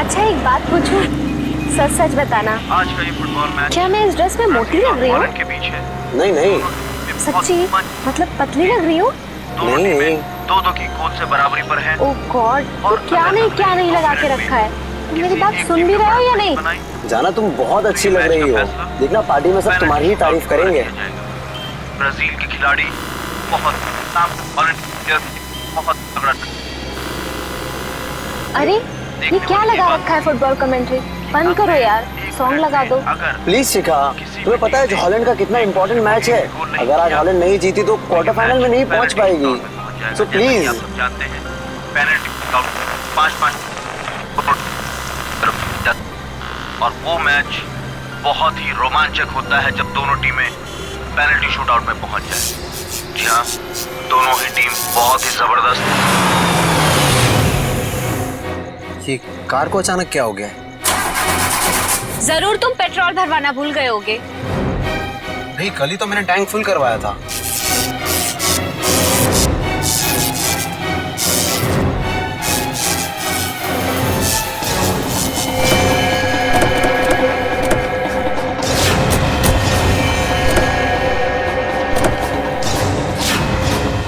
अच्छा एक बात पूछूं, सच सच बताना, आज का ये फुटबॉल मैच क्या मैं इस ड्रेस में मोटी लग रही हूँ? के बीच है। नहीं नहीं सच्ची? मतलब पतली लग रही हूँ? दोनों नहीं। टीमें दो की गोल से बराबरी पर है। ओह गॉड, तो क्या नहीं लगा के रखा है? तुम मेरी बात सुन भी रहे हो या नहीं? जाना, तुम बहुत अच्छी लग रही हो। देखना पार्टी में सब तुम्हारी ही तारीफ करेंगे। ब्राजील के खिलाड़ी बहुत तगड़ा। अरे ये क्या लगा रखा है फुटबॉल कमेंट्री? बंद करो यार, सॉन्ग लगा दो प्लीज शिखा, तुम्हें पता है हॉलैंड का कितना इंपॉर्टेंट मैच है? अगर आज हॉलैंड नहीं जीती तो क्वार्टर फाइनल में नहीं पहुंच पाएगी। So please. आप सब जानते हैं पेनल्टी 5-5 और वो मैच बहुत ही रोमांचक होता है जब दोनों टीमें पेनल्टी शूटआउट में पहुंच जाए। जी हाँ, दोनों ही टीम बहुत ही जबरदस्त। ये कार को अचानक क्या हो गया? जरूर तुम पेट्रोल भरवाना भूल गए होगे। नहीं, कल ही तो मैंने टैंक फुल करवाया था।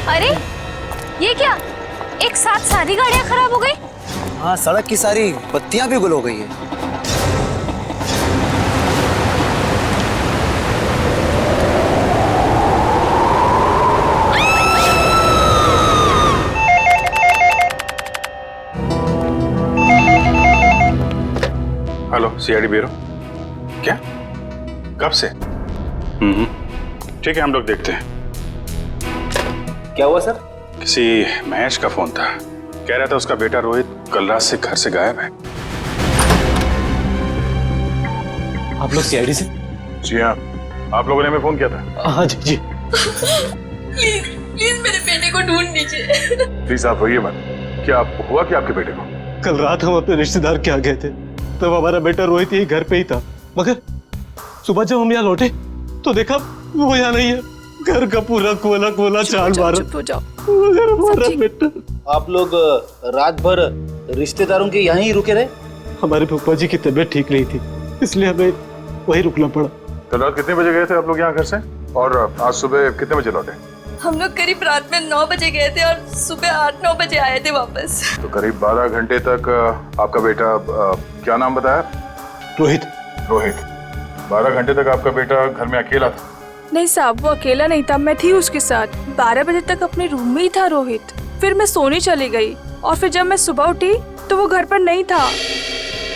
अरे ये क्या, एक साथ सारी गाड़ियां खराब हो गई? हाँ, सड़क की सारी बत्तियां भी गुल हो गई है। Hello, CID bureau. क्या? कब से? ठीक है, हम लोग देखते हैं। क्या हुआ सर? किसी महेश का फोन था, कह रहा था उसका बेटा रोहित कल रात से घर से गायब है। आप लोग सीआईडी से? जी हाँ, आप लोगों ने हमें फोन किया था। हाँ जी जी। प्लीज मेरे बेटे को ढूंढ लीजिए। प्लीज आप रोइए मत। क्या हुआ क्या आपके बेटे को? कल रात हम अपने रिश्तेदार के यहाँ गए थे, तब हमारा बेटा रोहित यही घर पे ही था, मगर सुबह जब हम यहाँ लौटे तो देखा वो यहाँ नहीं है। घर का पूरा कोला चाल मारा। चुप हो जाओ। मगर हमारा बेटा। आप लोग रात भर रिश्तेदारों के यहाँ ही रुके रहे? हमारे फूफा जी की तबीयत ठीक नहीं थी, इसलिए हमें वही रुकना पड़ा। कल रात कितने बजे गए थे आप लोग यहाँ घर से, और आज सुबह कितने बजे लौटे? हम लोग करीब रात में 9 बजे गए थे और सुबह 8-9 बजे आए थे वापस। तो करीब 12 घंटे तक आपका बेटा, क्या नाम बताया? रोहित। रोहित। 12 घंटे तक आपका बेटा घर में अकेला था? नहीं साहब, वो अकेला नहीं था, मैं थी उसके साथ। 12 बजे तक अपने रूम में ही था रोहित। फिर मैं सोने चली गई और फिर जब मैं सुबह उठी तो वो घर पर नहीं था।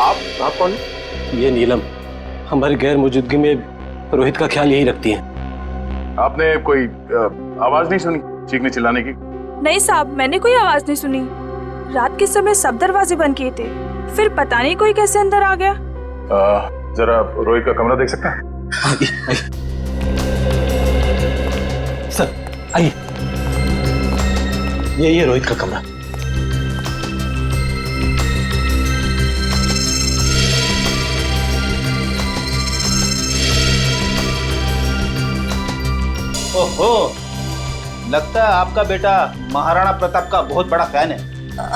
आप कौन? ये नीलम हमारी गैर मौजूदगी में रोहित का ख्याल यही रखती है। आपने कोई आवाज नहीं सुनी चीखने चिल्लाने की? नहीं साहब, मैंने कोई आवाज नहीं सुनी। रात के समय सब दरवाजे बंद किए थे, फिर पता नहीं कोई कैसे अंदर आ गया। जरा रोहित का कमरा देख सकता है? आइए सर, आइए। यही है रोहित का कमरा। ओहो, लगता है आपका बेटा महाराणा प्रताप का बहुत बड़ा फैन है।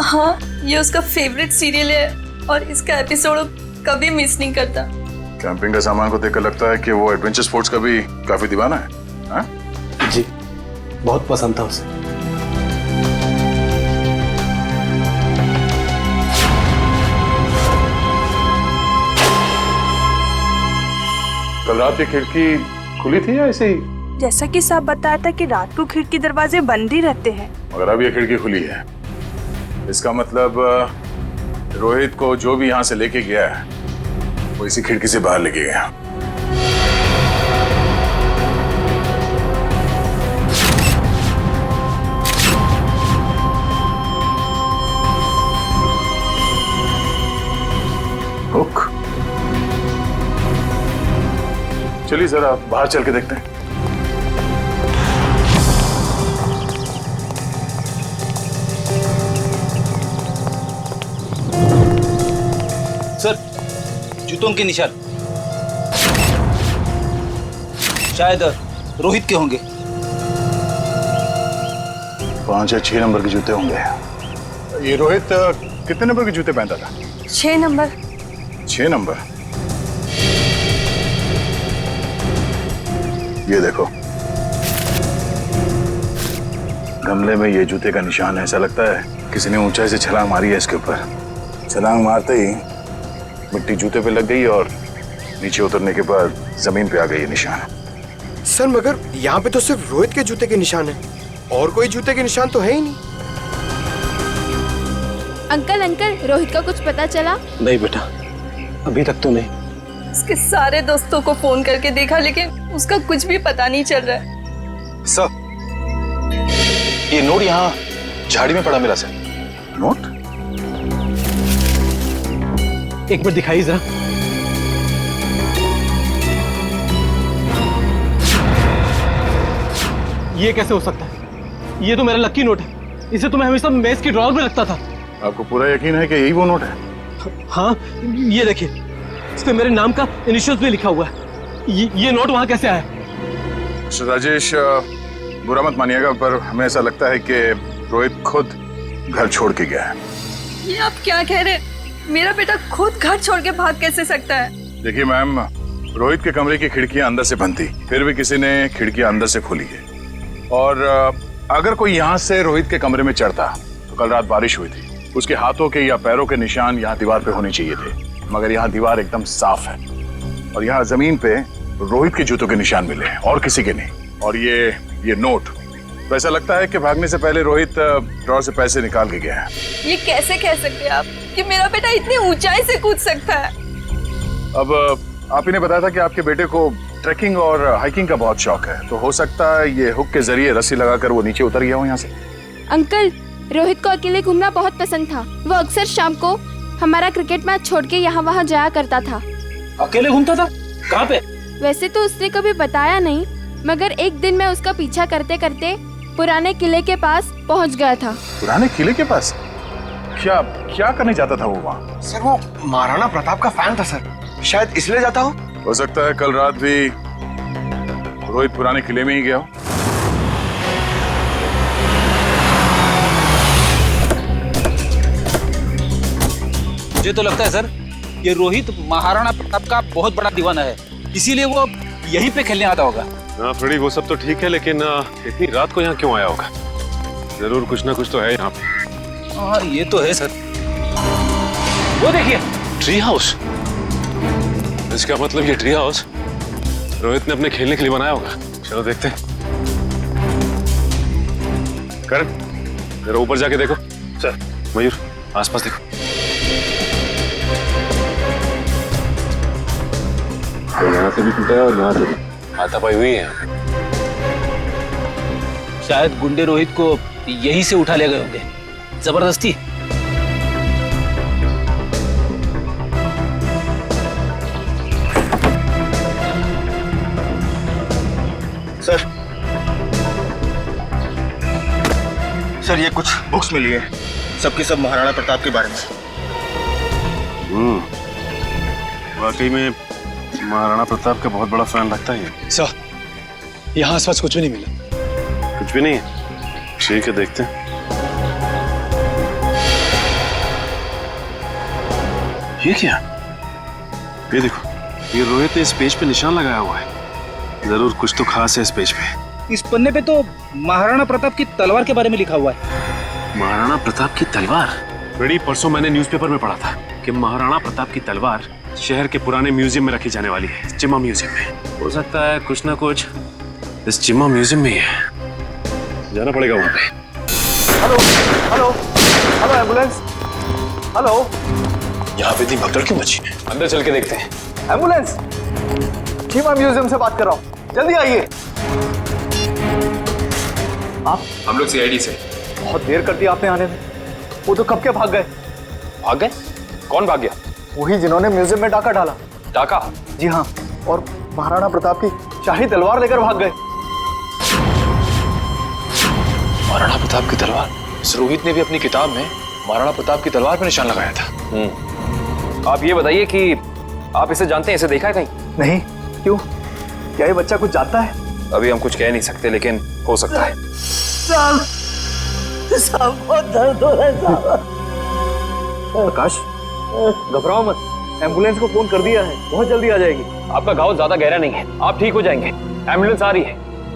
हाँ, ये उसका फेवरेट सीरियल है और इसका एपिसोड कभी मिस नहीं करता। कैंपिंग का सामान को देखकर लगता है कि वो एडवेंचर स्पोर्ट्स का भी काफी दीवाना है। हाँ? जी, बहुत पसंद था उसे। कल रात की खिड़की खुली थी या ऐसे ही? जैसा कि साहब बताया था कि रात को खिड़की दरवाजे बंद ही रहते हैं। मगर अब ये खिड़की खुली है, इसका मतलब रोहित को जो भी यहाँ से लेके गया है वो इसी खिड़की से बाहर लेके गया। हुक। चलिए जरा बाहर चल के देखते हैं। सर, जूतों के निशान शायद रोहित के होंगे। 5 या 6 नंबर के जूते होंगे। ये रोहित कितने नंबर के जूते पहनता था? 6 नंबर। 6 नंबर। ये देखो, गमले में ये जूते का निशान है। ऐसा लगता है किसी ने ऊंचाई से छलांग मारी है इसके ऊपर। छलांग मारते ही मिट्टी जूते पे लग गई और नीचे उतरने के बाद जमीन पे आ गई ये निशान। सर मगर यहाँ पे तो सिर्फ रोहित के जूते के निशान है, और कोई जूते के निशान तो है ही नहीं। अंकल रोहित का कुछ पता चला? नहीं बेटा, अभी तक तो नहीं। उसके सारे दोस्तों को फोन करके देखा लेकिन उसका कुछ भी पता नहीं चल रहा है। सर, ये नोट यहाँ झाड़ी में पड़ा मिला सर। नोट? एक मिनट दिखाइए जरा। ये कैसे हो सकता है? ये तो मेरा लकी नोट है। इसे तो मैं हमेशा मेज की ड्रॉअर में रखता था। आपको पूरा यकीन है कि यही वो नोट है? हाँ, ये देखिए, इस पे मेरे नाम का इनिशियल्स भी लिखा हुआ है। ये नोट वहां कैसे आया? मिस्टर राजेश, बुरा मत मानिएगा, पर हमें ऐसा लगता है कि रोहित खुद घर छोड़ के गया है। ये आप क्या कह रहे हैं? मेरा बेटा खुद घर छोड़ के भाग कैसे सकता है? देखिए मैम, रोहित के कमरे की खिड़कियां अंदर से बंद थी, फिर भी किसी ने खिड़कियां अंदर से खोली है। और अगर कोई यहाँ से रोहित के कमरे में चढ़ता तो कल रात बारिश हुई थी, उसके हाथों के या पैरों के निशान यहाँ दीवार पे होने चाहिए थे, मगर यहाँ दीवार एकदम साफ है और यहाँ जमीन पे रोहित के जूतों के निशान मिले हैं और किसी के नहीं। और ये नोट, तो ऐसा लगता है कि भागने से पहले रोहित ड्रॉअर से पैसे निकाल के गया है। ये कैसे कह सकते हैं आप कि मेरा बेटा इतनी ऊंचाई से कूद सकता है? अब आप ही ने बताया था कि आपके बेटे को ट्रैकिंग और हाइकिंग का बहुत शौक है, तो हो सकता है ये हुक के जरिए रस्सी लगाकर वो नीचे उतर गया हो यहाँ से। अंकल, रोहित को अकेले घूमना बहुत पसंद था। वो अक्सर शाम को हमारा क्रिकेट मैच छोड़ के यहाँ वहाँ जाया करता था। अकेले घूमता था? कहाँ पे? वैसे तो उसने कभी बताया नहीं, मगर एक दिन मैं उसका पीछा करते करते पुराने किले के पास पहुँच गया था। पुराने किले के पास? क्या करने जाता था वो वहाँ? सर वो महाराणा प्रताप का फैन था सर, शायद इसलिए जाता हो सकता है कल रात भी रोहित पुराने किले में ही गया हो। मुझे तो लगता है सर, ये रोहित महाराणा प्रताप का बहुत बड़ा दीवाना है, इसीलिए वो यहीं पे खेलने आता होगा। हाँ फ्रेडी, वो सब तो ठीक है, लेकिन इतनी रात को यहाँ क्यों आया होगा? जरूर कुछ ना कुछ तो है यहाँ पे। हाँ ये तो है सर। वो देखिए, ट्री हाउस। इसका मतलब ये ट्री हाउस रोहित ने अपने खेलने के लिए बनाया होगा। चलो देखते हैं। करण, जरा ऊपर जाके देखो। सर। मयूर, आसपास देखो। तो यहाँ से भी टूटा है और यहाँ से भी हाथापाई हुई है। शायद गुंडे रोहित को यहीं से उठा ले गए होंगे जबरदस्ती। सर ये कुछ बुक्स मिली है, सबकी सब महाराणा प्रताप के बारे में। वाकई में महाराणा प्रताप का बहुत बड़ा फैन लगता है। सर, यहाँ आसपास कुछ भी नहीं मिला। कुछ भी नहीं है? ठीक है, देखते हैं। ये क्या? ये देखो, ये रोहित ने इस पेज पे निशान लगाया हुआ है। जरूर कुछ तो खास है इस पेज पे। इस पन्ने पे तो महाराणा प्रताप की तलवार के बारे में लिखा हुआ है। महाराणा प्रताप की तलवार? बड़ी परसों मैंने न्यूज़पेपर में पढ़ा था कि महाराणा प्रताप की तलवार शहर के पुराने म्यूजियम में रखी जाने वाली है, चिम्मा म्यूजियम में। हो सकता है कुछ ना कुछ इस चिम्मा म्यूजियम में ही है। जाना पड़ेगा वहां पे। Hello hello hello, ambulance. Hello, यहाँ पे इतनी भगदड़ क्यों मची है? अंदर चल के देखते हैं। एम्बुलेंस, चिम्मा म्यूजियम से बात कर रहा हूँ, जल्दी आइए। आप? हम लोग सीआईडी से। बहुत देर कर दी आपने आने में। वो तो कब के भाग गए। भाग गए? कौन भाग गया? वही जिन्होंने म्यूजियम में डाका डाला। डाका? जी हाँ, और महाराणा प्रताप की शाही तलवार लेकर भाग गए। महाराणा प्रताप की तलवार? रोहित ने भी अपनी किताब में महाराणा प्रताप की तलवार पर निशान लगाया था। आप ये बताइए कि आप इसे जानते हैं, इसे देखा है कहीं? नहीं। क्यों, क्या ये बच्चा कुछ जानता है? अभी हम कुछ कह नहीं सकते, लेकिन हो सकता है। बहुत दर्द हो रहा है। प्रकाश, घबराओ मत, एम्बुलेंस को फोन कर दिया है, बहुत जल्दी आ जाएगी। आपका घाव ज्यादा गहरा नहीं है, आप ठीक हो जाएंगे। एम्बुलेंस आ रही है।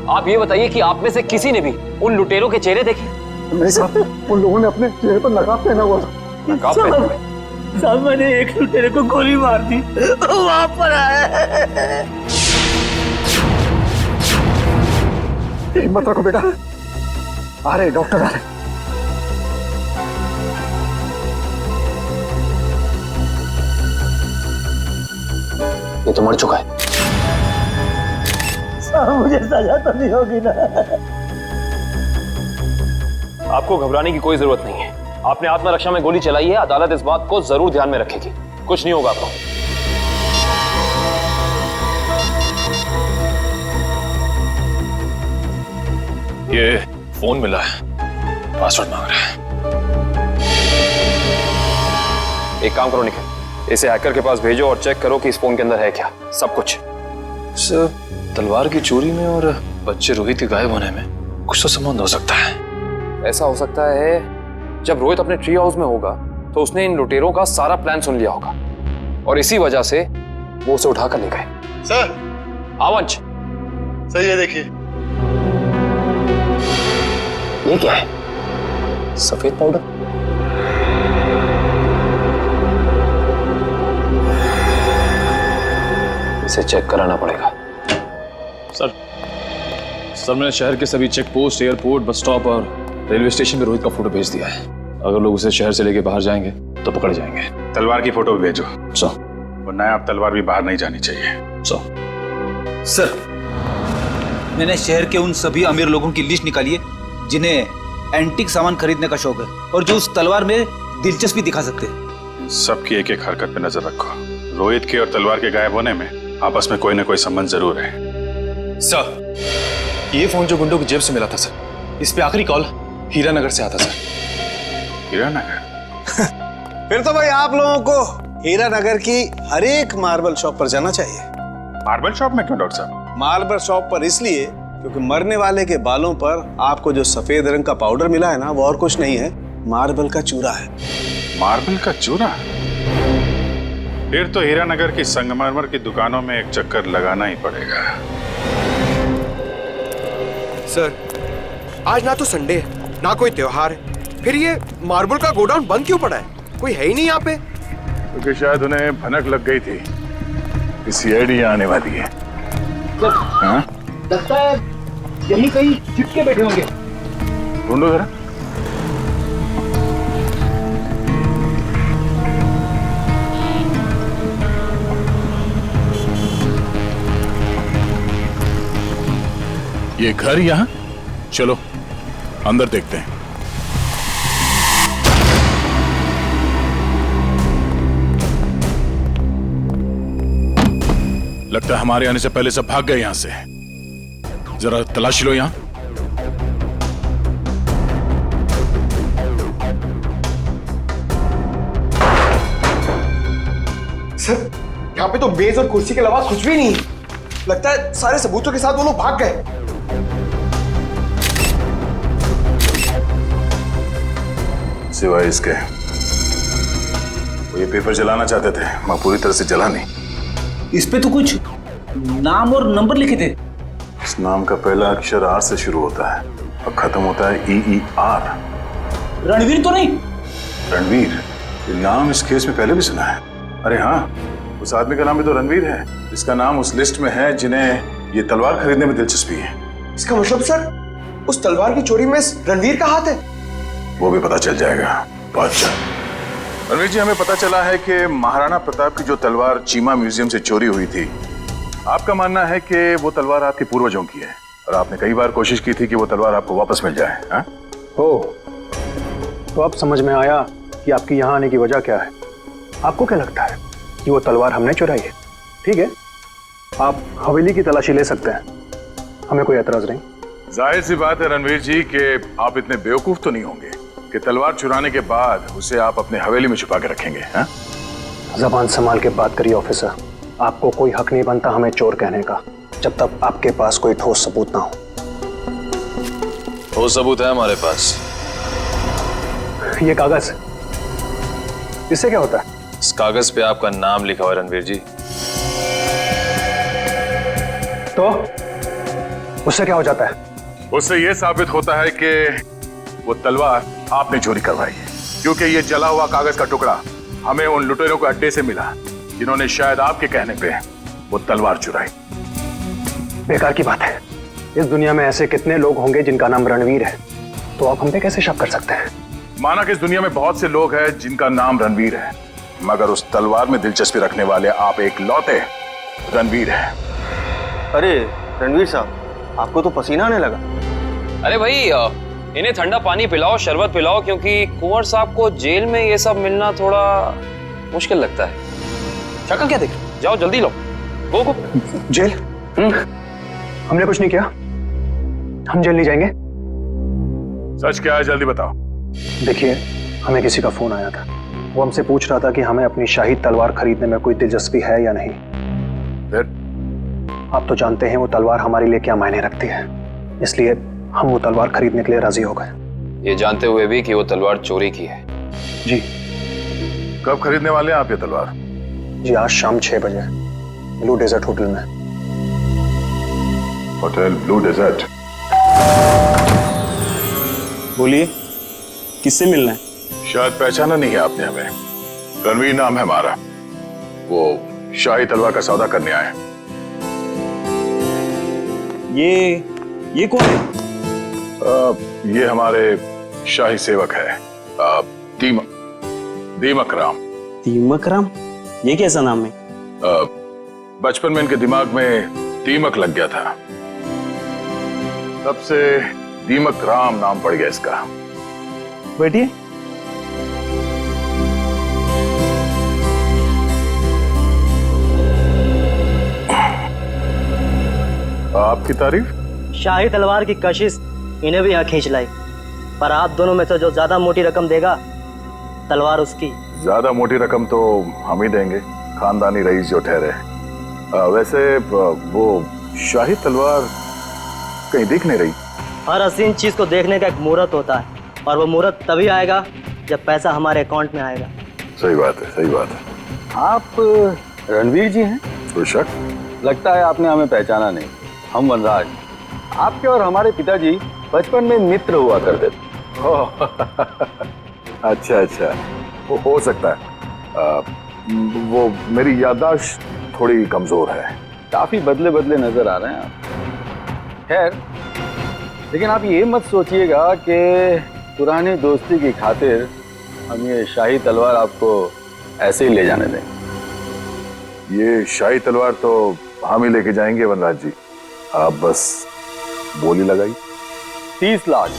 आप ये बताइए कि आप में से किसी ने भी उन लुटेरों के चेहरे देखे? नहीं साहब, उन लोगों ने अपने चेहरे पर नकाब पहना हुआ था। नकाब पहना? साहब मैंने एक लुटेरे को गोली मार दी, वहां पर आया। हिम्मत रखो बेटा, आ रहे डॉक्टर आ रहे। ये तो मर चुका है। साहब मुझे सजा तो नहीं होगी ना? आपको घबराने की कोई जरूरत नहीं है। आपने आत्मरक्षा में गोली चलाई है, अदालत इस बात को जरूर ध्यान में रखेगी। कुछ नहीं होगा आपको। ये फोन मिला है, पासवर्ड मांग रहा है। एक काम करो निखिल, इसे हैकर के पास भेजो और चेक करो कि इस फोन के अंदर है क्या सब कुछ। सर, तलवार की चोरी में और बच्चे रोहित के गायब होने में कुछ तो संबंध हो सकता है। ऐसा हो सकता है जब रोहित अपने ट्री हाउस में होगा तो उसने इन लुटेरों का सारा प्लान सुन लिया होगा और इसी वजह से वो उसे उठाकर ले गए। सर, आवंश, सर ये देखिए। ये क्या है? सफेद पाउडर? इसे चेक कराना पड़ेगा। सर, मैंने शहर के सभी check post, airport, bus stop और रेलवे स्टेशन पे रोहित का फोटो भेज दिया है। अगर लोग उसे शहर से लेके बाहर जाएंगे तो पकड़े जाएंगे। तलवार की फोटो भी भेजो। सर, वरना आप तलवार भी बाहर नहीं जानी चाहिए। सर, मैंने शहर के उन सभी अमीर लोगों की लिस्ट निकाली है जिन्हें एंटीक सामान खरीदने का शौक है और जो उस तलवार में दिलचस्पी दिखा सकते हैं। सबकी एक एक हरकत पे नजर रखो। रोहित के और तलवार के गायब होने में आपस में कोई ना कोई संबंध जरूर है। सर, ये फोन जो गुंडों की जेब से मिला था सर, इस पे आखिरी कॉल हीरानगर से आता सर। हीरानगर? फिर तो भाई आप लोगों को हीरानगर की हर एक मार्बल शॉप पर जाना चाहिए। मार्बल शॉप में क्यों डॉक्टर साहब? मार्बल शॉप पर इसलिए क्योंकि मरने वाले के बालों पर आपको जो सफेद रंग का पाउडर मिला है ना, वो और कुछ नहीं है, मार्बल का चूरा है। मार्बल का चूरा? फिर तो हीरानगर की संगमरमर की दुकानों में एक चक्कर लगाना ही पड़ेगा। सर, आज ना तो संडे है ना कोई त्योहार है, फिर ये मार्बल का गोडाउन बंद क्यों पड़ा है? कोई है ही नहीं यहाँ पे। क्योंकि शायद उन्हें भनक लग गई थी कि सीआईडी आने वाली है। हाँ? लगता है यही कहीं चिपके बैठे होंगे। ढूंढो जरा। ये घर यहाँ? चलो अंदर देखते हैं। लगता है हमारे आने से पहले सब भाग गए यहां से। जरा तलाशी लो यहां। सर, यहाँ पे तो मेज और कुर्सी के अलावा कुछ भी नहीं है। लगता है सारे सबूतों के साथ वो लोग भाग गए। सिवाय इसके वो ये पेपर जलाना चाहते थे, मैं पूरी तरह से जला नहीं। इस पे तो कुछ नाम और नंबर लिखे थे। इस नाम का पहला अक्षर आर से शुरू होता है और खत्म होता है EER। रणवीर तो नहीं? रणवीर? ये नाम इस केस में पहले भी सुना है। अरे हाँ, उस आदमी का नाम भी तो रणवीर है, इसका नाम उस लिस्ट में है जिन्हें ये तलवार खरीदने में दिलचस्पी है। इसका मतलब सर, उस तलवार की चोरी में रणवीर का हाथ है? वो भी पता चल जाएगा। बादशाह रणवीर जी, हमें पता चला है कि महाराणा प्रताप की जो तलवार चीमा म्यूजियम से चोरी हुई थी, आपका मानना है कि वो तलवार आपके पूर्वजों की है और आपने कई बार कोशिश की थी कि वो तलवार आपको वापस मिल जाए। हाँ? तो अब समझ में आया कि आपकी यहाँ आने की वजह क्या है। आपको क्या लगता है कि वो तलवार हमने चुराई है? ठीक है, आप हवेली की तलाशी ले सकते हैं, हमें कोई एतराज नहीं। जाहिर सी बात है रणवीर जी कि आप इतने बेवकूफ तो नहीं होंगे कि तलवार चुराने के बाद उसे आप अपने हवेली में छुपा के रखेंगे। हाँ? जबान संभाल के बात करिए ऑफिसर। आपको कोई हक नहीं बनता हमें चोर कहने का जब तक आपके पास कोई ठोस सबूत ना हो। ठोस सबूत है हमारे पास। ये कागज, इससे क्या होता है? इस कागज पे आपका नाम लिखा हुआ है रणवीर जी। तो उससे क्या हो जाता है? उससे यह साबित होता है कि वो तलवार आपने चोरी करवाई है, क्योंकि ये जला हुआ कागज का टुकड़ा हमें उन लुटेरों के अड्डे से मिला जिन्होंने शायद आपके कहने पे वो तलवार चुराई। बेकार की बात है। इस दुनिया में ऐसे कितने लोग होंगे जिनका नाम रणवीर है, तो आप हम पे कैसे शक कर सकते हैं? माना कि इस दुनिया में बहुत से लोग हैं जिनका नाम रणवीर है, मगर उस तलवार में दिलचस्पी रखने वाले आप एक लौते रणवीर हैं। अरे रणवीर साहब, आपको तो पसीना आने लगा। अरे भाई इन्हें ठंडा पानी पिलाओ, शरबत पिलाओ, क्योंकि कुंवर साहब को जेल में ये सब मिलना थोड़ा मुश्किल लगता है। शक्ल क्या देख? जाओ जल्दी लो, गो। जेल? हमने कुछ नहीं किया, हम जेल नहीं जाएंगे। सच क्या है, जल्दी बताओ। देखिए, हमें किसी का फोन आया था। वो हमसे पूछ रहा था कि हमें अपनी शाही तलवार खरीदने में कोई दिलचस्पी है या नहीं। फिर? आप तो जानते हैं वो तलवार हमारे लिए क्या मायने रखती है, इसलिए हम वो तलवार खरीदने के लिए राजी हो गए। ये जानते हुए भी कि वो तलवार चोरी की है। जी। कब खरीदने वाले हैं आप ये तलवार? जी आज शाम 6 बजे ब्लू डेजर्ट होटल में। Hotel blue desert? बोलिए, किससे मिलना है? शायद पहचाना नहीं है आपने हमें। रणवीर नाम है हमारा। वो शाही तलवार का सौदा करने आए। ये कौन है? ये हमारे शाही सेवक है, दीमक राम। दीमक राम? ये कैसा नाम है? बचपन में इनके दिमाग में दीमक लग गया था, तब से दीमक राम नाम पड़ गया इसका। बैठिए। आपकी तारीफ? शाही तलवार की कशिश इन्हें भी यहाँ खींच लाई, पर आप दोनों में से जो ज्यादा मोटी रकम देगा तलवार उसकी। ज्यादा मोटी रकम तो हम ही देंगे, खानदानी रईस जो ठहरे। वैसे वो शाही तलवार कहीं दिख नहीं रही। हर हसीन चीज को देखने का एक मुहूर्त होता है, और वो मुहूर्त तभी आएगा जब पैसा हमारे अकाउंट में आएगा। सही बात है, सही बात है। आप रणवीर जी हैं? कोई शक? लगता है आपने हमें पहचाना नहीं। हम वनराज, आपके और हमारे पिताजी बचपन में मित्र हुआ करते थे। अच्छा अच्छा, वो हो सकता है। वो मेरी याददाश्त थोड़ी कमजोर है। काफी बदले बदले नजर आ रहे हैं आप। खैर, लेकिन आप ये मत सोचिएगा कि पुरानी दोस्ती की खातिर हम ये शाही तलवार आपको ऐसे ही ले जाने दें। ये शाही तलवार तो हम ही लेके जाएंगे वनराज जी, आप बस बोली लगाई। 30 लाख,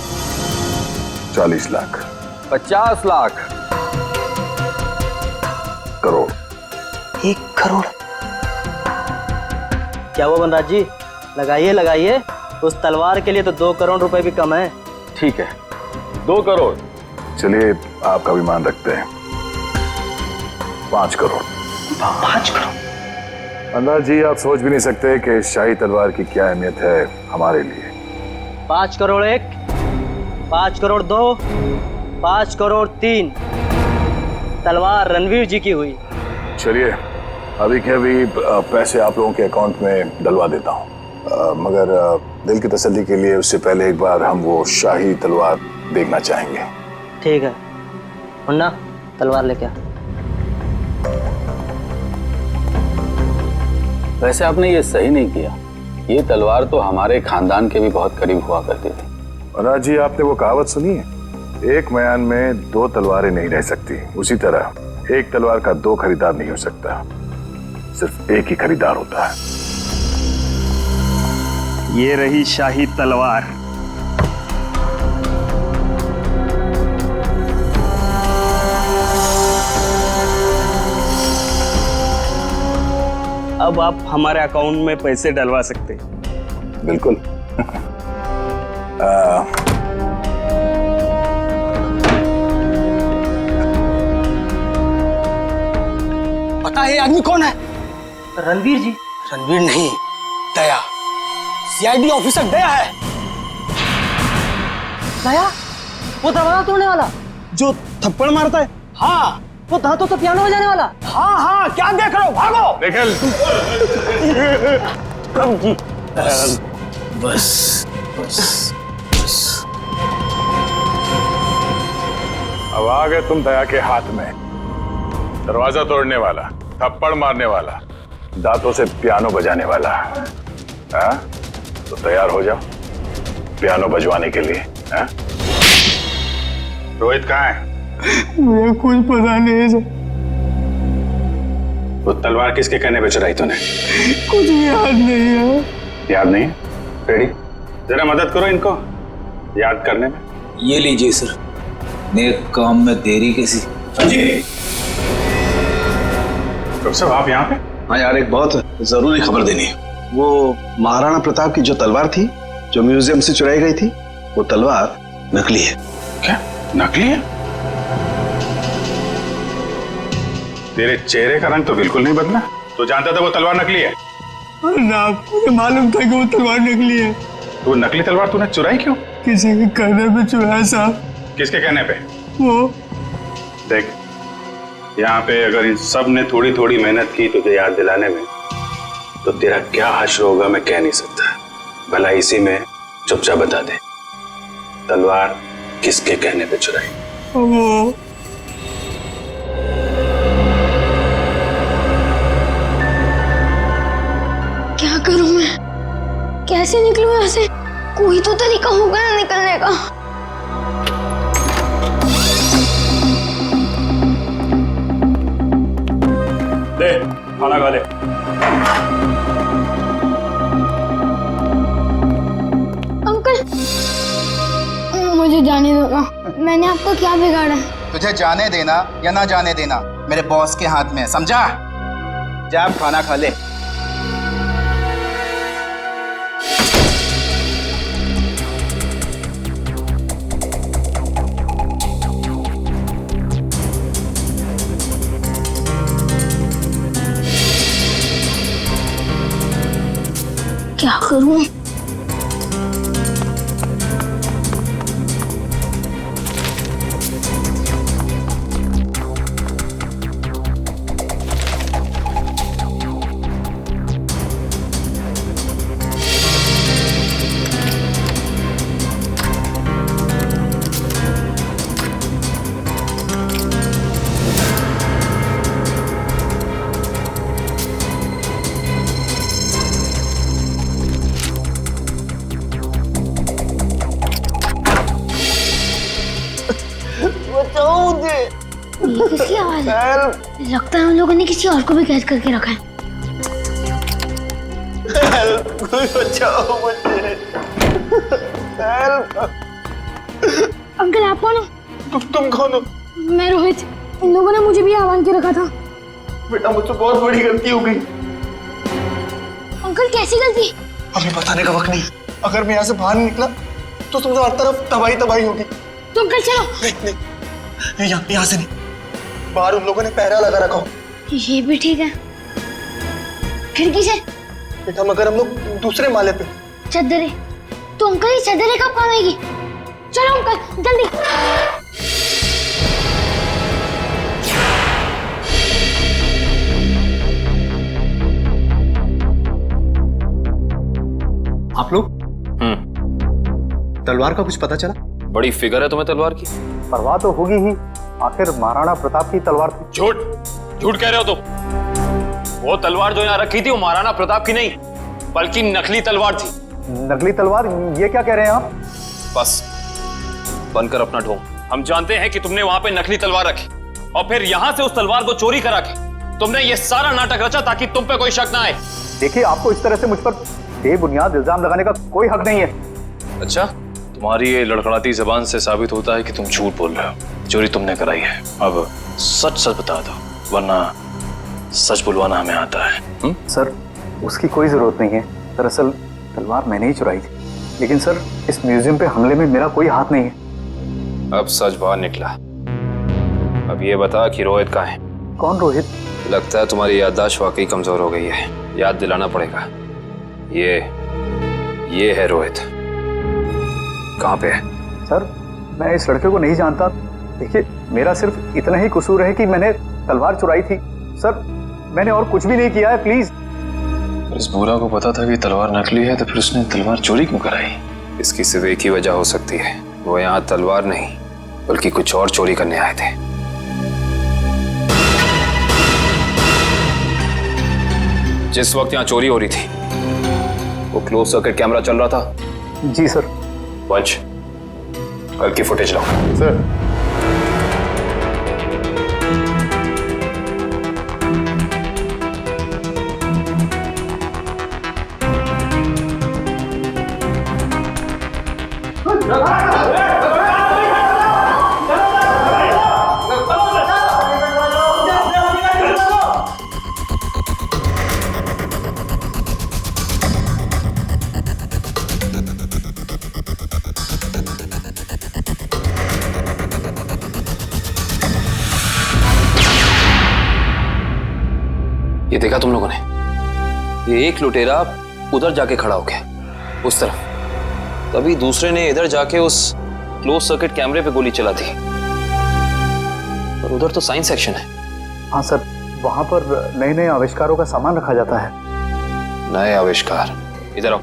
40 लाख, 50 लाख, करोड़। 1 करोड़? क्या हुआ वनराज जी, लगाइए लगाइए। उस तलवार के लिए तो 2 करोड़ रुपए भी कम है। ठीक है, 2 करोड़। चलिए आपका भी मान रखते हैं, 5 करोड़। 5 करोड़? वनराज जी, आप सोच भी नहीं सकते कि इस शाही तलवार की क्या अहमियत है हमारे लिए। 5 करोड़ 1, 5 करोड़ 2, 5 करोड़ 3। तलवार रणवीर जी की हुई। चलिए अभी के अभी पैसे आप लोगों के अकाउंट में डलवा देता हूँ, मगर दिल की तसल्ली के लिए उससे पहले एक बार हम वो शाही तलवार देखना चाहेंगे। ठीक है, मुन्ना तलवार लेके आ। वैसे आपने ये सही नहीं किया। ये तलवार तो हमारे खानदान के भी बहुत करीब हुआ करती थी। वनराज जी, आपने वो कहावत सुनी है, एक मयान में 2 तलवारें नहीं रह सकती। उसी तरह एक तलवार का 2 खरीदार नहीं हो सकता, सिर्फ एक ही खरीदार होता है। ये रही शाही तलवार। अब आप हमारे अकाउंट में पैसे डलवा सकते हैं। बिल्कुल। पता है ये आदमी कौन है? रणवीर जी। रणवीर नहीं, दया। सीआईडी ऑफिसर दया है। दया? वो दरवाजा तोड़ने वाला जो थप्पड़ मारता है? हाँ, वो दांतों तो पियानो बजाने वाला। हाँ हाँ, क्या देख रहे हो, भागो। निखिल जी बस बस बस। अब आ गए तुम दया के हाथ में। दरवाजा तोड़ने वाला, थप्पड़ मारने वाला, दांतों से पियानो बजाने वाला। हाँ? तो तैयार हो जाओ पियानो बजवाने के लिए। हाँ? रोहित कहाँ है? मुझे कुछ पता नहीं सर। वो तलवार किसके कहने पे चुराई तूने? कुछ याद नहीं है। याद नहीं? रेडी, जरा मदद करो इनको याद करने में। ये लीजिए सर, नेक काम में देरी कैसी। डॉक्टर साहब आप यहाँ पे? हाँ यार, एक बहुत जरूरी खबर देनी है। वो महाराणा प्रताप की जो तलवार थी, जो म्यूजियम से चुराई गई थी, वो तलवार नकली है। क्या नकली है? तेरे चेहरे का रंग तो बिल्कुल नहीं बदला। तो जानता था वो तलवार नकली है? मुझे मालूम था कि वो तलवार नकली है। तो नकली तलवार तूने चुराई क्यों? किसी के कहने पे चुराया साहब। किसके कहने पे? वो देख, यहाँ पे अगर इन सब ने थोड़ी थोड़ी मेहनत की तुझे याद दिलाने में, तो तेरा क्या हश्र होगा मैं कह नहीं सकता। भला इसी में चुपचाप बता दे, तलवार किसके कहने पे चुराई? वो क्या करूं मैं? कैसे निकलूं यहाँ से? कोई तो तरीका होगा ना निकलने का। दे खाना खा ले। अंकल, मुझे जाने दो ना। मैंने आपको क्या बिगाड़ा? तुझे जाने देना या ना जाने देना मेरे बॉस के हाथ में है, समझा? जा अब खाना खा ले। क्या करूं? ये किसकी आवाज है? लगता है उन लोगों ने किसी और को भी कैद करके रखा है। कोई बचाओ मुझे। अंकल आप कौन हो? तुम कौन हो? मैं रोहित। इन लोगों ने मुझे भी आह्वान के रखा था। बेटा मुझसे बहुत बड़ी गलती हो गई। अंकल कैसी गलती? हमें बताने का वक्त नहीं। अगर मैं यहाँ से बाहर निकला तो तुम हर तरफ तबाही तबाही होगी। तो अंकल चलो। नहीं, यहाँ से नहीं। बाहर उन लोगों ने पहरा लगा रखा हो। ये भी ठीक है। खिड़की से? बेटा मगर हम लोग दूसरे माले पे। चद्दरे? तो अंकल ये चद्दरे कब काम आएगी? चलो अंकल जल्दी। आप लोग? तलवार का कुछ पता चला? बड़ी फिगर है तुम्हें तलवार की। परवाह तो होगी ही, आखिर महाराणा प्रताप की तलवार थी। झूठ झूठ कह रहे हो तुम। वो तलवार जो यहाँ रखी थी वो महाराणा प्रताप की नहीं बल्कि नकली तलवार थी। नकली तलवार? ये क्या कह रहे हैं आप? बस बंद कर अपना ढोंग। हम जानते हैं कि तुमने वहां पे नकली तलवार रखी और फिर यहाँ से उस तलवार को चोरी करा के तुमने ये सारा नाटक रचा ताकि तुम पे कोई शक ना आए। देखिए, आपको इस तरह से मुझ पर बेबुनियाद इल्जाम लगाने का कोई हक नहीं है। अच्छा, तुम्हारी ये लड़खड़ाती जबान से साबित होता है कि तुम झूठ बोल रहे हो। चोरी तुमने कराई है। अब सच सच बता दो, वरना सच बुलवाना हमें आता है। सर, उसकी कोई जरूरत नहीं है। दरअसल तलवार मैंने ही चुराई थी। लेकिन सर, इस म्यूजियम पे हमले में मेरा कोई हाथ नहीं है। अब सच बाहर निकला। अब ये बता कि रोहित कहाँ है? कौन रोहित? लगता है तुम्हारी याददाश्त वाकई कमजोर हो गई है। याद दिलाना पड़ेगा। ये है रोहित। कहाँ पे है? सर, मैं इस लड़के को नहीं जानता। देखिए, मेरा सिर्फ इतना ही कसूर है कि मैंने तलवार चुराई थी सर, मैंने और कुछ भी नहीं किया है, प्लीज। इस बूढ़ा को पता था कि तलवार नकली है, तो फिर उसने तलवार चोरी क्यों कराई? इसकी सिर्फ एक ही वजह हो सकती है, वो यहाँ तलवार नहीं बल्कि कुछ और चोरी करने आए थे। जिस वक्त यहाँ चोरी हो रही थी वो क्लोज सर्किट कैमरा चल रहा था? जी सर। वंश, कल की फुटेज लाओ। सर। ये देखा तुम लोगों ने? ये एक लुटेरा उधर जाके खड़ा हो गया उस तरफ, तभी दूसरे ने इधर जाके उस क्लोज सर्किट कैमरे पे गोली चला दी। पर उधर तो साइंस सेक्शन है। हाँ सर, वहां पर नए नए आविष्कारों का सामान रखा जाता है। नए आविष्कार? इधर आओ।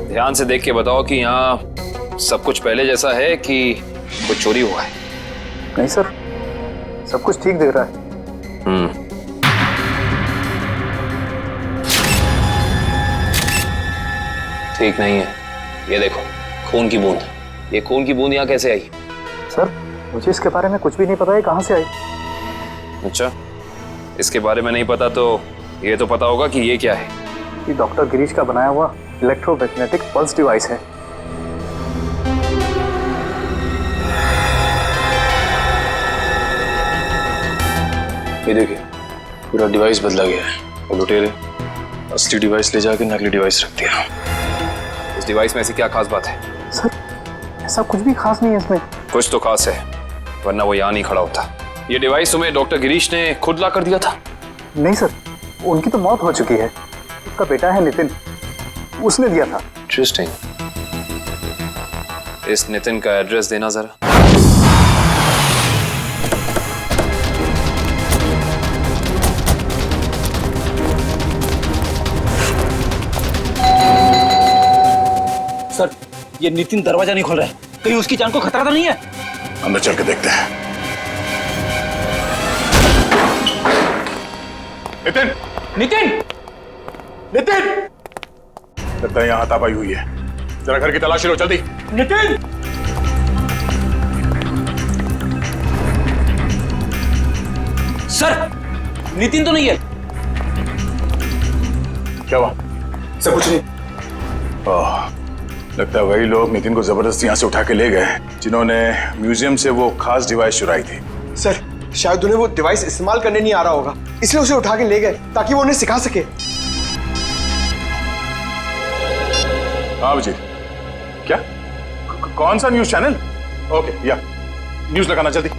ध्यान से देख के बताओ कि यहाँ सब कुछ पहले जैसा है कि कुछ चोरी हुआ है? नहीं सर, सब कुछ ठीक दिख रहा है। ठीक नहीं है। ये देखो, खून की बूंद। ये खून की बूंद यहाँ कैसे आई? सर, मुझे इसके बारे में कुछ भी नहीं पता है, कहाँ से आई। अच्छा, इसके बारे में नहीं पता तो ये तो पता होगा कि ये क्या है। ये डॉक्टर गिरीश का बनाया हुआ इलेक्ट्रोमैग्नेटिक पल्स डिवाइस है। ये देखिए, पूरा डिवाइस बदला गया है और लुटेरे असली डिवाइस ले जाकर नकली डिवाइस रख दिया। इस डिवाइस में ऐसी क्या खास बात है? सर, ऐसा कुछ भी खास नहीं है इसमें। कुछ तो खास है, वरना वो यहाँ नहीं खड़ा होता। ये डिवाइस तुम्हें डॉक्टर गिरीश ने खुद ला कर दिया था? नहीं सर, उनकी तो मौत हो चुकी है। उसका बेटा है नितिन, उसने दिया था। इंटरेस्टिंग। इस नितिन का एड्रेस देना जरा। सर, ये नितिन दरवाजा नहीं खोल रहा है, कहीं उसकी जान को खतरा तो नहीं है? अंदर चल के देखते हैं। नितिन! नितिन! नितिन! लगता है यहाँ हाथापाई हुई है, जरा घर की तलाशी लो जल्दी। नितिन! सर, नितिन तो नहीं है। क्या हुआ? सर कुछ नहीं। लगता है वही लोग नितिन को जबरदस्ती यहाँ से उठा के ले गए जिन्होंने म्यूजियम से वो खास डिवाइस चुराई थी। सर, शायद उन्हें वो डिवाइस इस्तेमाल करने नहीं आ रहा होगा, इसलिए उसे उठा के ले गए ताकि वो उन्हें सिखा सके। हाँ अभिजीत, क्या? कौन सा न्यूज चैनल? ओके, या न्यूज लगाना जल्दी।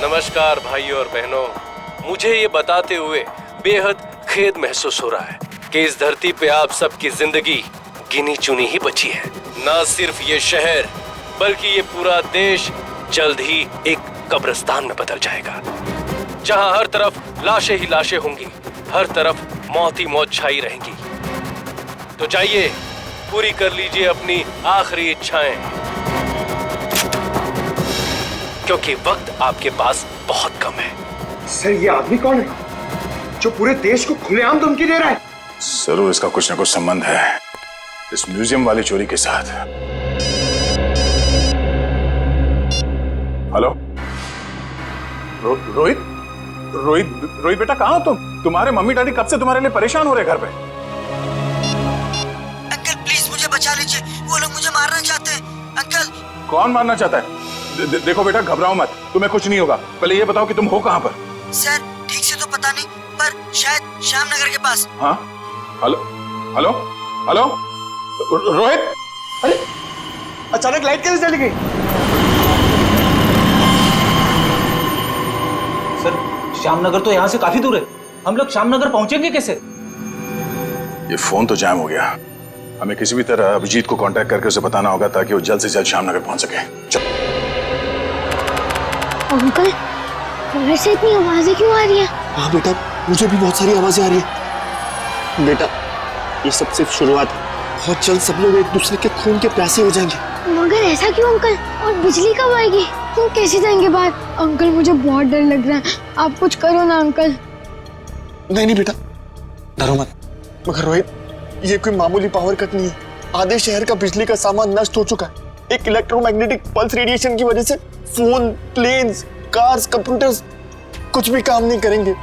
नमस्कार भाइयों और बहनों, मुझे ये बताते हुए बेहद खेद महसूस हो रहा है कि इस धरती पे आप सबकी जिंदगी गिनी चुनी ही बची है। न सिर्फ ये शहर बल्कि ये पूरा देश जल्द ही एक कब्रिस्तान में बदल जाएगा, जहां हर तरफ लाशें ही लाशें होंगी, हर तरफ मौत ही मौत छाई रहेंगी। तो जाइए, पूरी कर लीजिए अपनी आखिरी इच्छाएं, क्योंकि वक्त आपके पास बहुत कम है। सर, ये आदमी कौन है जो पूरे देश को खुलेआम धमकी दे रहा है? जरूर इसका कुछ ना कुछ संबंध है इस म्यूजियम वाली चोरी के साथ। हेलो रोहित? रोहित बेटा, कहाँ हो तुम? तुम्हारे मम्मी डैडी कब से तुम्हारे लिए परेशान हो रहे घर पे। अंकल प्लीज मुझे बचा लीजिए, वो लोग मुझे मारना चाहते हैं। अंकल। कौन मारना चाहता है? देखो बेटा, घबराओ मत, तुम्हें कुछ नहीं होगा। पहले ये बताओ कि तुम हो कहाँ पर? सर, ठीक से तो पता नहीं, पर शायद श्याम नगर के पास। हाँ, हेलो हेलो हेलो रोहित! अरे अचानक लाइट कैसे चली गई? सर, श्यामनगर तो यहाँ से काफी दूर है, हम लोग श्यामनगर पहुंचेंगे कैसे? ये फोन तो जैम हो गया। हमें किसी भी तरह अभिजीत को कांटेक्ट करके उसे बताना होगा ताकि वो जल्द से जल्द श्यामनगर पहुंच सके। चल। अंकल, वैसे इतनी आवाजें क्यों आ रही है? हाँ बेटा, मुझे भी बहुत सारी आवाजें आ रही है। बेटा, ये सब सिर्फ शुरुआत है। बहुत जल्द सब लोग एक दूसरे के खून के प्यासे हो जाएंगे। मगर ऐसा क्यों अंकल? और बिजली कब आएगी? तुम कैसे जाएंगे बाहर? अंकल, मुझे बहुत डर लग रहा है, आप कुछ करो ना अंकल। नहीं बेटा, डरो मत। मगर रोहित, ये कोई मामूली पावर कट नहीं है। आधे शहर का बिजली का सामान नष्ट हो चुका है। एक इलेक्ट्रोमैग्नेटिक पल्स रेडिएशन की वजह से फोन, प्लेन्स, कार्स, कंप्यूटर्स कुछ भी काम नहीं करेंगे।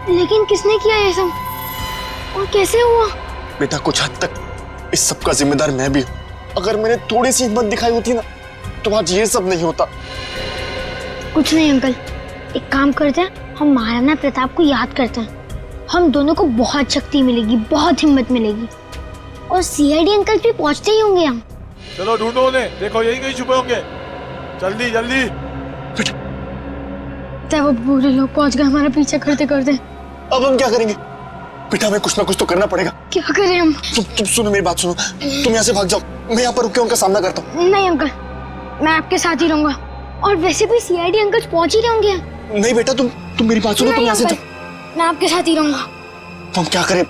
लेकिन किसने किया ये सब और कैसे हुआ? बेटा, कुछ हद तक इस सब का जिम्मेदार मैं भी हूँ। अगर मैंने थोड़ी सी हिम्मत दिखाई होती ना, तो आज ये सब नहीं होता। कुछ नहीं अंकल, एक काम करते हैं, हम महाराणा प्रताप को याद करते हैं। हम दोनों को बहुत शक्ति मिलेगी, बहुत हिम्मत मिलेगी, और सीआईडी अंकल भी पहुंचते ही होंगे। हम चलो ढूंढो उन्हें, देखो यही कहीं छुपे होंगे। जल्दी जल्दी। वो बुरे लोग पहुंच गए हमारा पीछा करते करते। अब हम क्या करेंगे? बेटा, हमें कुछ ना कुछ तो करना पड़ेगा। क्या करें हम? तुम सुनो मेरी बात सुनो। तुम यहाँ से भाग जाओ, मैं यहाँ पर रुक के उनका सामना करता हूँ। नहीं अंकल, मैं आपके साथ ही रहूंगा, और वैसे भी सीआईडी अंकल पहुंच ही रहे होंगे। नहीं बेटा, तुम मेरी बात सुनो, तुम यहाँ से जाओ। मैं आपके साथ ही रहूंगा। हम क्या करें?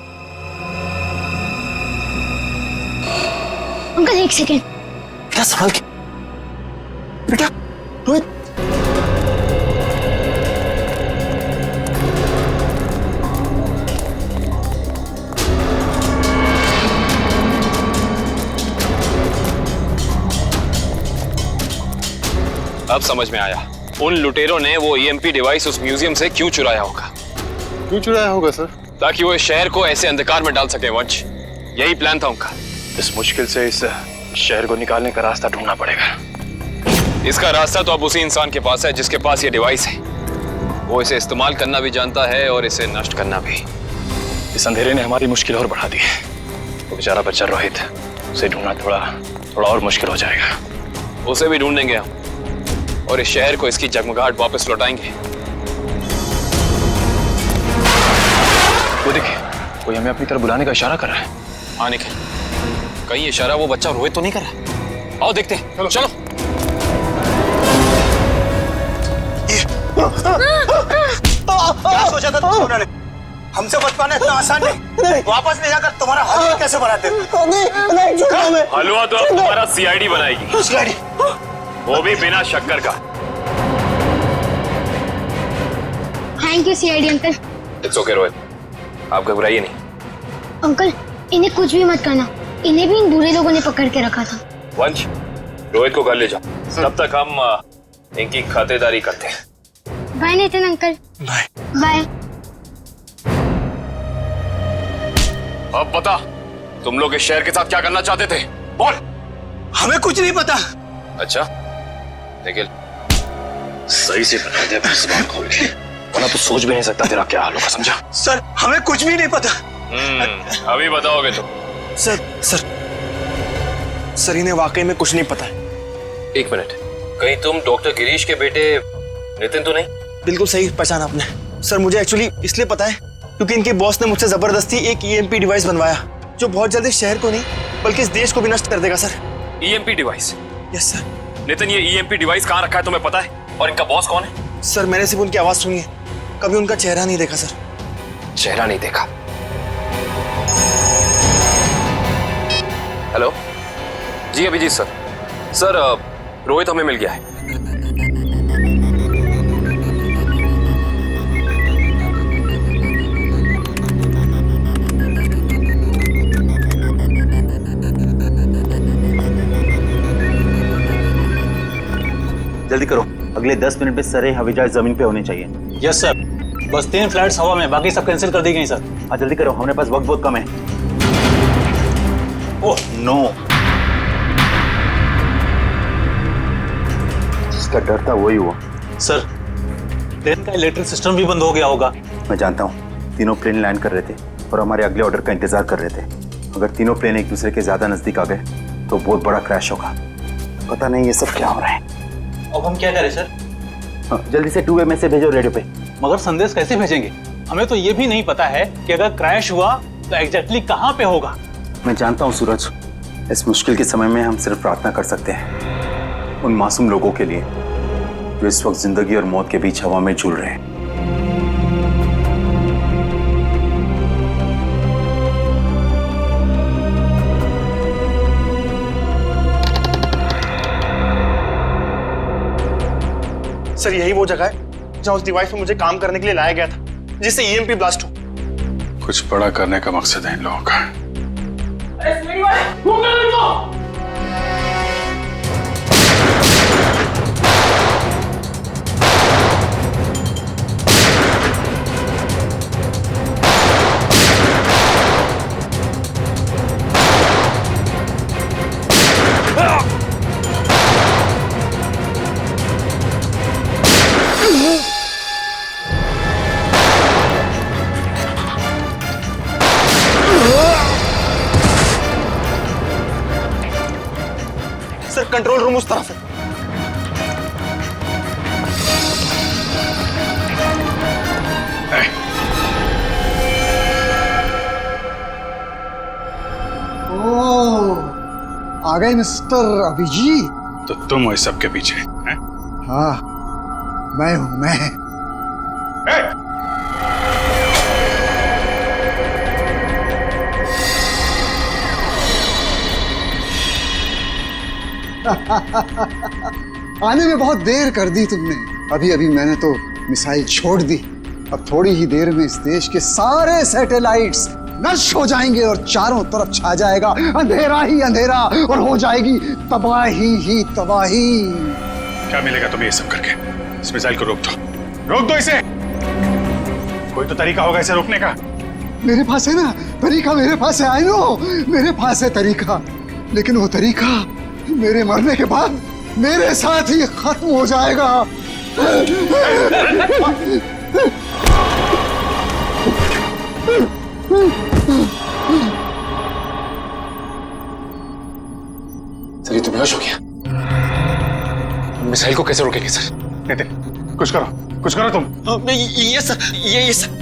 अंकल एक सेकेंड। बेटा संभाल के। बेटा, रोहित। अब समझ में आया, उन लुटेरों ने वो ईएमपी डिवाइस उस म्यूजियम से क्यों चुराया होगा। क्यों चुराया होगा सर? ताकि वो इस शहर को ऐसे अंधकार में डाल सके वंश। यही प्लान था उनका। इस मुश्किल से इस शहर को निकालने का रास्ता ढूंढना पड़ेगा। इसका रास्ता तो अब उसी इंसान के पास है जिसके पास ये डिवाइस है। वो इसे इस्तेमाल करना भी जानता है और इसे नष्ट करना भी। इस अंधेरे ने हमारी मुश्किल और बढ़ा दी है। वो बेचारा बच्चा रोहित, उसे ढूंढना थोड़ा और मुश्किल हो जाएगा। उसे भी ढूंढेंगे हम, और इस शहर को इसकी जगमगाहट वापस लौटाएंगे। वो देखिए, कोई हमें अपनी तरफ बुलाने का इशारा कर रहा है। हाँ निखिल, कहीं इशारा वो बच्चा रोहित तो नहीं कर रहा? आओ देखते हैं। चलो। क्या सोचा था तुमने? हमसे बच पाना इतना आसान नहीं। वापस ले जाकर तुम्हारा हलवा कैसे बनाते? हलवा तो अब तुम्हारा सीआईडी बनाएगी। सीआईडी? वो भी बिना शक्कर का। Thank you CID uncle. It's okay Rohit, आप घबराइए नहीं। अंकल, इन्हें कुछ भी मत करना, इन्हें भी इन बुरे लोगों ने पकड़ के रखा था। वंश, रोहित को घर ले जाओ, तब तक हम इनकी खातेदारी करते हैं। Bye Nitin uncle. Bye bye. अब बता, तुम लोग इस शहर के साथ क्या करना चाहते थे? बोल। हमें कुछ नहीं पता। अच्छा निखिल, सही से बता दे अपनी जुबान खोल के, वरना तो सोच भी नहीं सकता तेरा क्या हाल होगा, समझा? सर, हमें कुछ भी नहीं पता। अभी बताओगे तो? सर इन्हें वाकई में कुछ नहीं पता है। एक मिनट, कहीं तुम डॉक्टर गिरीश के बेटे नितिन तो नहीं? बिल्कुल सही पहचाना आपने। सर, मुझे एक्चुअली इसलिए पता है क्योंकि इनके बॉस ने मुझसे जबरदस्ती एक ईएमपी डिवाइस बनवाया, जो बहुत जल्दी शहर को नहीं बल्कि इस देश को भी नष्ट कर देगा sir. EMP device? Yes sir. Nitin, ये ईएमपी डिवाइस कहाँ रखा है तुम्हें पता है? और इनका बॉस कौन है? सर, मैंने सिर्फ उनकी आवाज सुनी है, कभी उनका चेहरा नहीं देखा सर। चेहरा नहीं देखा? हेलो जी, अभिजीत सर। सर, रोहित हमें मिल गया है। जल्दी करो, अगले 10 मिनट में सारे हवाई जहाज जमीन पे होने चाहिए। Yes sir. बस 3 फ्लाइट्स हवा में, बाकी सब कैंसिल कर दी गई सर। हाँ जल्दी करो, हमारे पास वक्त बहुत कम है। ओह नो, इसका डर था वही हुआ। सर, प्लेन का इलेक्ट्रिक सिस्टम भी बंद हो गया होगा। मैं जानता हूँ, तीनों प्लेन लैंड कर रहे थे और हमारे अगले ऑर्डर का इंतजार कर रहे थे। अगर तीनों प्लेन एक दूसरे के ज्यादा नजदीक आ गए तो बहुत बड़ा क्रैश होगा। पता नहीं ये सब क्या हो रहा है। अब हम क्या करें सर? हाँ, जल्दी से 2 में से भेजो रेडियो पे। मगर संदेश कैसे भेजेंगे? हमें तो ये भी नहीं पता है कि अगर क्रैश हुआ तो एग्जैक्टली कहाँ पे होगा। मैं जानता हूँ सूरज, इस मुश्किल के समय में हम सिर्फ प्रार्थना कर सकते हैं उन मासूम लोगों के लिए जो इस वक्त जिंदगी और मौत के बीच हवा में झूल रहे हैं। सर यही वो जगह है जहां उस डिवाइस में मुझे काम करने के लिए लाया गया था जिससे ईएमपी ब्लास्ट हो। कुछ बड़ा करने का मकसद है इन लोगों का। सर कंट्रोल रूम उस तरफ है। ओह, आ गए मिस्टर अभिजीत। तो तुम हो इस सब के पीछे हैं? हाँ, मैं हूं मैं। आने में बहुत देर कर दी तुमने। अभी अभी मैंने तो मिसाइल छोड़ दी। अब थोड़ी ही देर में इस देश के सारे सैटेलाइट्स नष्ट हो जाएंगे और चारों तरफ छा जाएगा अंधेरा ही अंधेरा और हो जाएगी तबाही ही तबाही। क्या मिलेगा तुम्हें ये सब करके? इस मिसाइल को रोक दो, रोक दो इसे। कोई तो तरीका होगा इसे रोकने का। मेरे पास है ना तरीका, मेरे पास है। आई नो, मेरे पास है तरीका, लेकिन वो तरीका मेरे मरने के बाद मेरे साथ ही खत्म हो जाएगा। सर ये तो बेहोश हो गया। मिसाइल को कैसे रोकेंगे सर? नितिन कुछ करो तुम। ये सर, ये सर।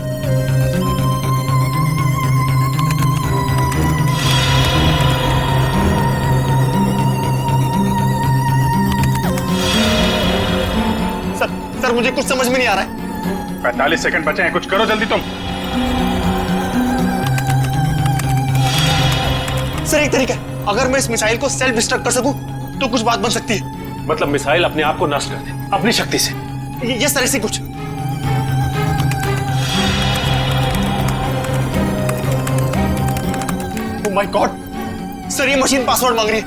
सर मुझे कुछ समझ में नहीं आ रहा है। 45 सेकंड बचे हैं, कुछ करो जल्दी तुम। सर एक तरीका है, अगर मैं इस मिसाइल को सेल्फ डिस्ट्रक्ट कर सकूं तो कुछ बात बन सकती है। मतलब मिसाइल अपने आप को नष्ट कर दे अपनी शक्ति से? ये सर ऐसे कुछ। ओह माय गॉड सर, ये मशीन पासवर्ड मांग रही है।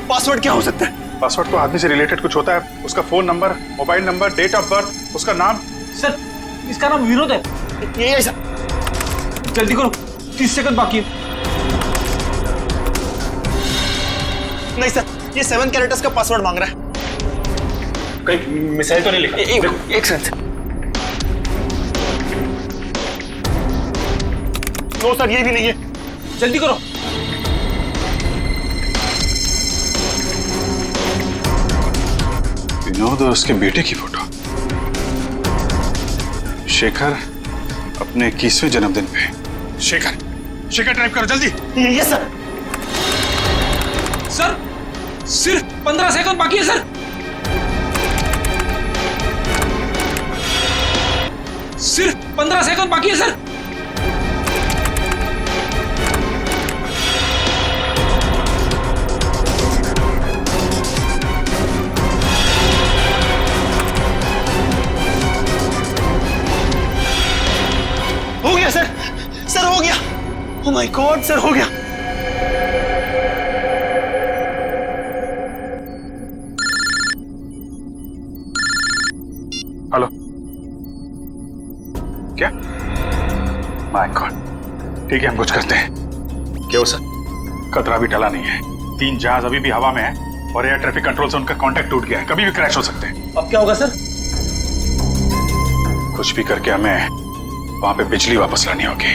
पासवर्ड क्या हो सकता है? पासवर्ड तो आदमी से रिलेटेड कुछ होता है, उसका phone number, mobile number, date of birth, उसका नाम। सर इसका नाम विनोद है। ये ऐसा। जल्दी करो, 30 सेकंड बाकी है। नहीं सर, ये 7 कैरेक्टर्स का पासवर्ड मांग रहा है। कहीं मिसाइल तो नहीं लिखा? एक सेकंड। नो सर, ये भी नहीं है। जल्दी करो। विनोद और उसके बेटे की फोटो। शेखर अपने 21वें जन्मदिन पे। शेखर टाइप करो जल्दी। Yes sir. सर सिर्फ 15 सेकंड बाकी है सर। सिर्फ 15 सेकंड बाकी है सर। हो गया सर, सर हो गया। ओह माय गॉड सर, हो गया। हेलो, क्या? माय गॉड, ठीक है हम कुछ करते हैं। क्या हो सर? खतरा भी टला नहीं है। 3 जहाज अभी भी हवा में है और एयर ट्रैफिक कंट्रोल से उनका कांटेक्ट टूट गया है, कभी भी क्रैश हो सकते हैं। अब क्या होगा सर? कुछ भी करके हमें वहां पे बिजली वापस लानी होगी।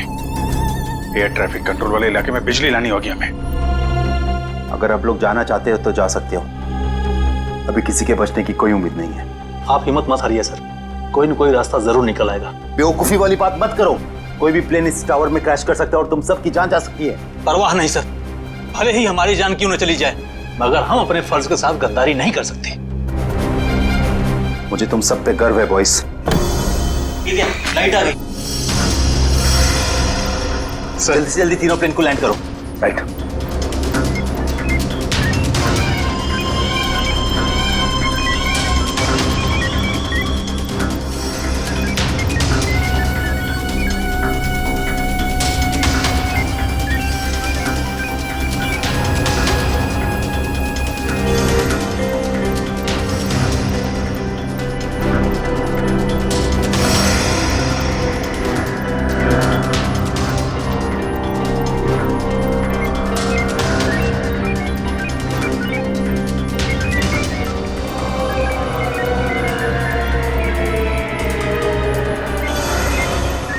एयर ट्रैफिक कंट्रोल वाले इलाके में बिजली लानी होगी हमें। अगर आप लोग जाना चाहते हो तो जा सकते हो, अभी किसी के बचने की कोई उम्मीद नहीं है। आप हिम्मत मत हारिए सर, कोई न कोई रास्ता जरूर निकल आएगा। बेवकूफी वाली बात मत करो। कोई भी प्लेन इस टावर में क्रैश कर सकता है और तुम सबकी जान जा सकती है। परवाह नहीं सर, भले ही हमारी जान क्यों न चली जाए, मगर हम अपने फर्ज के साथ गद्दारी नहीं कर सकते। मुझे तुम सब पे गर्व है बॉयज। लाइट आ गई। जल्दी से जल्दी तीनों प्लेन को लैंड करो। राइट।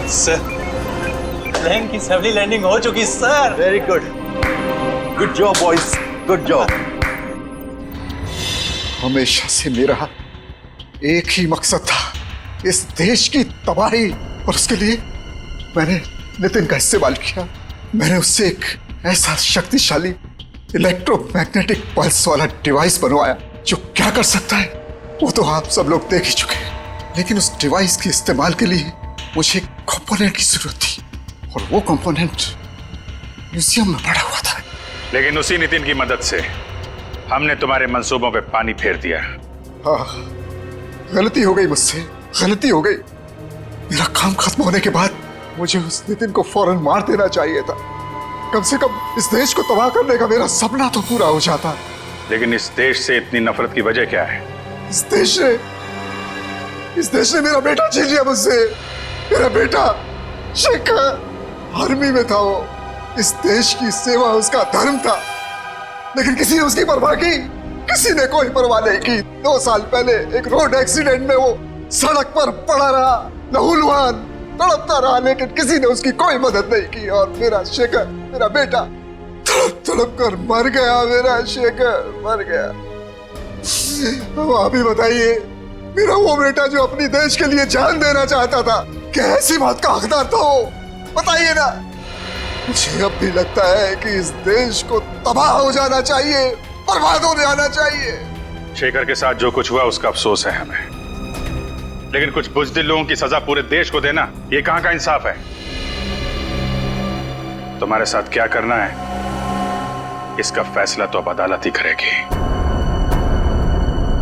सर, प्लेन की सफली लैंडिंग हो चुकी sir. Very good, good job boys, good job. हमेशा से मेरा एक ही मकसद था, इस देश की तबाही, और उसके लिए मैंने नितिन का इस्तेमाल किया। मैंने उससे एक ऐसा शक्तिशाली इलेक्ट्रोमैग्नेटिक पल्स वाला डिवाइस बनवाया जो क्या कर सकता है वो तो आप सब लोग देख ही चुके हैं। लेकिन उस डिवाइस के इस्तेमाल के लिए मुझे एक कंपोनेंट की जरूरत थी, और वो कंपोनेंट म्यूजियम में पड़ा हुआ था। लेकिन उसी नितिन की मदद से हमने तुम्हारे मंसूबों पे पानी फेर दिया। हाँ, गलती हो गई मुझसे, गलती हो गई। मेरा काम खत्म होने के बाद मुझे उस नितिन को फौरन मार देना चाहिए था। कम से कम इस देश को तबाह करने का मेरा सपना तो पूरा हो जाता। लेकिन इस देश से इतनी नफरत की वजह क्या है? इस देश ने मेरा बेटा छीन लिया मुझसे। मेरा बेटा शेखर आर्मी में था। वो इस देश की सेवा उसका धर्म था, लेकिन किसी ने उसकी परवाह की? किसी ने कोई परवाह नहीं की। 2 साल पहले एक रोड एक्सीडेंट में वो सड़क पर पड़ा रहा, लहूलुहान तड़पता रहा, लेकिन किसी ने उसकी कोई मदद नहीं की। और मेरा शेखर, मेरा बेटा तड़प तड़प कर मर गया। मेरा शेखर मर गया। अब आप ही बताइए, मेरा वो बेटा जो अपनी देश के लिए जान देना चाहता था, क्या ऐसी बात का हकदार था वो? बताइए ना। मुझे अब भी लगता है कि इस देश को तबाह हो जाना चाहिए, बर्बाद हो जाना चाहिए। शेखर के साथ जो कुछ हुआ उसका अफसोस है हमें, लेकिन कुछ बुज़दिल लोगों की सजा पूरे देश को देना, ये कहां का इंसाफ है? तुम्हारे साथ क्या करना है इसका फैसला तो अब अदालत ही करेगी।